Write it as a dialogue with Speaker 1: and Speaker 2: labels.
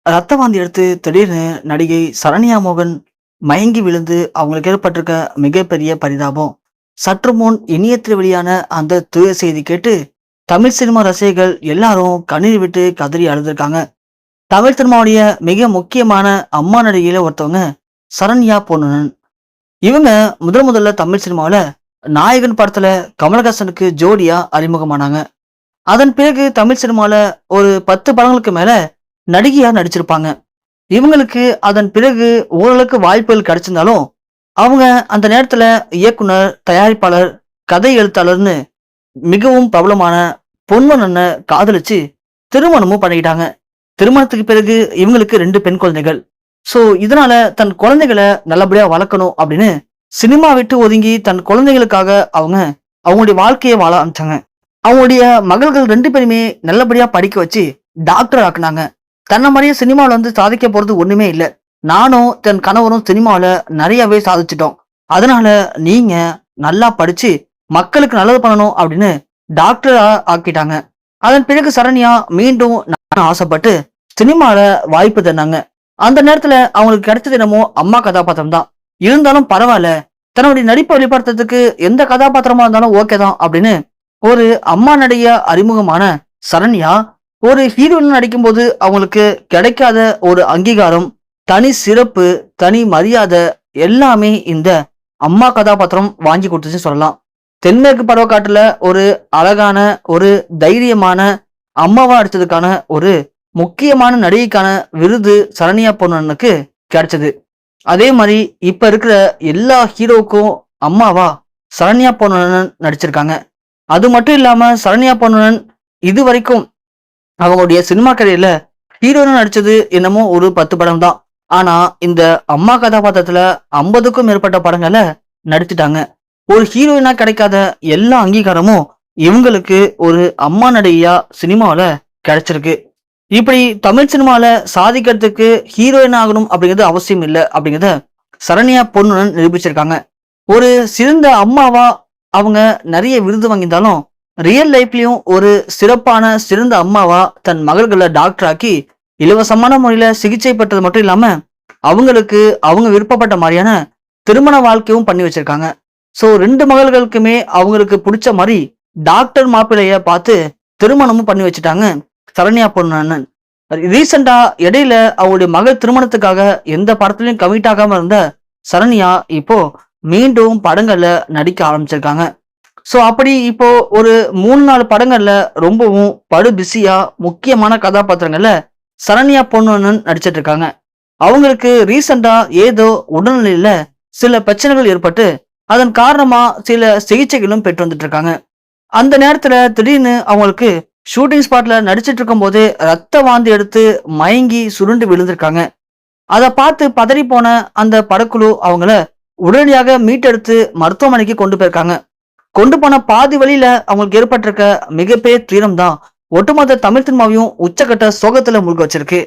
Speaker 1: ரத்த வாந்தி எடுத்து திடீர்னு நடிகை சரண்யா மோகன் மயங்கி விழுந்து அவங்களுக்கு ஏற்பட்டிருக்க மிகப்பெரிய பரிதாபம். சற்று முன் இணையத்தில் வெளியான அந்த துய செய்தி கேட்டு தமிழ் சினிமா ரசிகர்கள் எல்லாரும் கண்ணீர் விட்டு கதறி அழுதுருக்காங்க. தமிழ் சினிமாவுடைய மிக முக்கியமான அம்மா நடிகையில ஒருத்தவங்க சரண்யா பொன்னுனன். இவங்க முதல்ல தமிழ் சினிமாவில நாயகன் படத்துல கமலஹாசனுக்கு ஜோடியா அறிமுகமானாங்க. அதன் பிறகு தமிழ் சினிமால ஒரு 10 படங்களுக்கு மேல நடிகையா நடிச்சிருப்பாங்க. இவங்களுக்கு அதன் பிறகு ஓரளவுக்கு வாய்ப்புகள் கிடைச்சிருந்தாலும், அவங்க அந்த நேரத்துல இயக்குனர், தயாரிப்பாளர், கதை எழுத்தாளர்னு மிகவும் பிரபலமான பொன்வண்ணன காதலிச்சு திருமணமும் பண்ணிக்கிட்டாங்க. திருமணத்துக்கு பிறகு இவங்களுக்கு 2 பெண் குழந்தைகள். ஸோ இதனால தன் குழந்தைகளை நல்லபடியா வளர்க்கணும் அப்படின்னு சினிமா விட்டு ஒதுங்கி தன் குழந்தைகளுக்காக அவங்க அவங்களுடைய வாழ்க்கையை வாழ ஆரம்பிச்சாங்க. அவங்களுடைய மகள்கள் 2 பேருமே நல்லபடியா படிக்க வச்சு டாக்டர் ஆக்குனாங்க. தன்னை மாதிரியே சினிமாவில் சாதிக்க போறது ஒண்ணுமே இல்லை. நானும் தன் கணவரும் சினிமாவில் நிறையவே சாதிச்சிட்டோம். அதனால நீங்க நல்லா படிச்சு மக்களுக்கு நல்லது பண்ணணும் அப்படின்னு டாக்டரா ஆக்கிட்டாங்க. அதன் பிறகு சரண்யா மீண்டும் ஆசைப்பட்டு சினிமால வாய்ப்பு தந்தாங்க. அந்த நேரத்துல அவங்களுக்கு கிடைச்சது என்னமோ அம்மா கதாபாத்திரம் தான். இருந்தாலும் பரவாயில்ல, தன்னுடைய நடிப்பை வெளிப்படுத்துறதுக்கு எந்த கதாபாத்திரமா இருந்தாலும் ஓகே தான் அப்படின்னு ஒரு அம்மா நடிகையா அறிமுகமான சரண்யா ஒரு ஹீரோயின் நடிக்கும்போது அவங்களுக்கு கிடைக்காத ஒரு அங்கீகாரம், தனி சிறப்பு, தனி மரியாதை எல்லாமே இந்த அம்மா கதாபாத்திரம் வாங்கி கொடுத்துச்சு சொல்லலாம். தென்மேற்கு பருவக்காட்டுல ஒரு அழகான ஒரு தைரியமான அம்மாவா அடிச்சதுக்கான ஒரு முக்கியமான நடிகைக்கான விருது சரண்யா பொன்வண்ணனுக்கு கிடைச்சது. அதே மாதிரி இப்ப இருக்கிற எல்லா ஹீரோவுக்கும் அம்மாவா சரண்யா பொன்வண்ணன் நடிச்சிருக்காங்க. அது மட்டும் இல்லாம சரண்யா பொன்வண்ணன் இது வரைக்கும் அவங்களுடைய சினிமா கரியர்ல ஹீரோயின் நடிச்சது என்னமோ ஒரு 10 படம் தான். ஆனா இந்த அம்மா கதாபாத்திரத்துல 50க்கும் மேற்பட்ட படங்களை நடிச்சுட்டாங்க. ஒரு ஹீரோயினா கிடைக்காத எல்லா அங்கீகாரமும் இவங்களுக்கு ஒரு அம்மா நடிகையா சினிமாவில கிடைச்சிருக்கு. இப்படி தமிழ் சினிமால சாதிக்கிறதுக்கு ஹீரோயின் ஆகணும் அப்படிங்கிறது அவசியம் இல்லை அப்படிங்கிறத சரண்யா பொன்னுடன் நிரூபிச்சிருக்காங்க. ஒரு சிறந்த அம்மாவா அவங்க நிறைய விருது வாங்கியிருந்தாலும் ரியல் லைஃப்லயும் ஒரு சிறப்பான சிறந்த அம்மாவா தன் மகள்களை டாக்டர் ஆக்கி இலவசமான முறையில சிகிச்சை பெற்றது மட்டும் இல்லாம அவங்களுக்கு அவங்க விருப்பப்பட்ட மாதிரியான திருமண வாழ்க்கையும் பண்ணி வச்சிருக்காங்க. ஸோ 2 மகள்களுக்குமே அவங்களுக்கு பிடிச்ச மாதிரி டாக்டர் மாப்பிள்ளைய பார்த்து திருமணமும் பண்ணி வச்சுட்டாங்க சரண்யா பொன்வண்ணன். ரீசெண்டா இடையில அவங்களுடைய மகள் திருமணத்துக்காக எந்த படத்துலயும் கமிட் ஆகாம இருந்த சரண்யா இப்போ மீண்டும் படங்கள்ல நடிக்க ஆரம்பிச்சிருக்காங்க. ஸோ அப்படி இப்போ ஒரு 3-4 படங்கள்ல ரொம்பவும் படு பிஸியா முக்கியமான கதாபாத்திரங்கள்ல சரண்யா பொன்வண்ணன் நடிச்சிட்டு இருக்காங்க. அவங்களுக்கு ரீசெண்டா ஏதோ உடல்நிலையில சில பிரச்சனைகள் ஏற்பட்டு அதன் காரணமா சில சிகிச்சைகளும் பெற்று வந்துட்டு இருக்காங்க. அந்த நேரத்துல திடீர்னு அவங்களுக்கு ஷூட்டிங் ஸ்பாட்ல நடிச்சிட்டு இருக்கும் போதே ரத்த வாந்தி எடுத்து மயங்கி சுருண்டு விழுந்திருக்காங்க. அதை பார்த்து பதறி போன அந்த படக்குழு அவங்கள உடனடியாக மீட்டெடுத்து மருத்துவமனைக்கு கொண்டு போயிருக்காங்க. கொண்டு போன பாதி வழியில அவங்களுக்கு ஏற்பட்டிருக்க மிகப்பெரிய துயரம் தான் ஒட்டுமொத்த தமிழ் சினிமாவையும் உச்சக்கட்ட சோகத்துல மூழ்க வச்சிருக்கு.